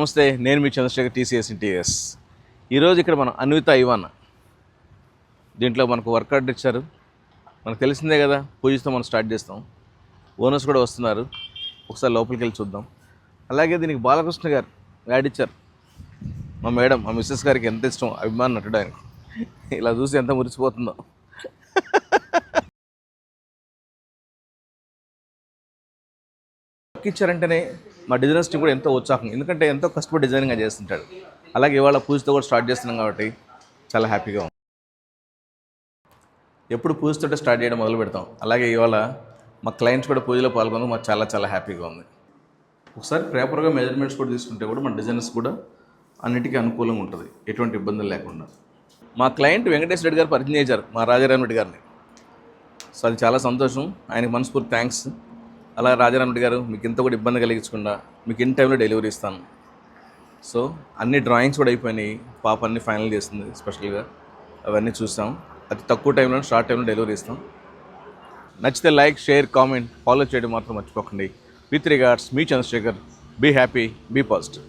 నమస్తే, నేను మీ Chandrasekhar TCS interiors. ఈరోజు ఇక్కడ మనం అన్విత ఐవాన్ దీంట్లో మనకు వర్క్ ఆర్డర్ ఇచ్చారు. మనకు తెలిసిందే కదా, పూజతో మనం స్టార్ట్ చేస్తాం. ఓనర్స్ కూడా వస్తున్నారు, ఒకసారి లోపలికి వెళ్ళి చూద్దాం. అలాగే దీనికి బాలకృష్ణ గారు యాడ్ ఇచ్చారు. మా మేడం, మా మిస్సెస్ గారికి ఎంత ఇష్టం, అభిమానం నటుడు ఆయన. ఇలా చూసి ఎంత మురిసిపోతుందో. వర్క్ ఇచ్చారంటేనే మా డిజైనర్స్ టీం కూడా ఎంతో ఉత్సాహం, ఎందుకంటే ఎంతో కష్టపడి డిజైనింగ్గా చేస్తుంటాడు. అలాగే ఇవాళ పూజతో కూడా స్టార్ట్ చేస్తున్నాం కాబట్టి చాలా హ్యాపీగా ఉంది. ఎప్పుడు పూజతో స్టార్ట్ చేయడం మొదలు పెడతాం. అలాగే ఇవాళ మా క్లయింట్స్ కూడా పూజలో పాల్గొనడం మాకు చాలా చాలా హ్యాపీగా ఉంది. ఒకసారి ప్రాపర్గా మెజర్మెంట్స్ కూడా తీసుకుంటే కూడా మన డిజైనర్స్ కూడా అన్నిటికీ అనుకూలంగా ఉంటుంది, ఎటువంటి ఇబ్బందులు లేకుండా. మా క్లయింట్ వెంకటేశ్వర రెడ్డి గారు పరిచయం చేశారు మా రాజారాం రెడ్డి గారిని. సో అది చాలా సంతోషం, ఆయనకి మనస్ఫూర్తి థ్యాంక్స్. అలా రాజారాం రెడ్డి గారు, మీకు ఇంత కూడా ఇబ్బంది కలిగించకుండా మీకు ఇన్ టైంలో డెలివరీ ఇస్తాను. సో అన్ని డ్రాయింగ్స్ కూడా అయిపోయినాయి, పాప అన్ని ఫైనల్ చేస్తుంది స్పెషల్గా. అవన్నీ చూస్తాం, అతి తక్కువ టైంలో షార్ట్ టైంలో డెలివరీ ఇస్తాం. నచ్చితే లైక్, షేర్, కామెంట్, ఫాలో చేయడం మాత్రం మర్చిపోకండి. విత్ రిగార్డ్స్, మీ Chandrashekar. Be happy, be positive.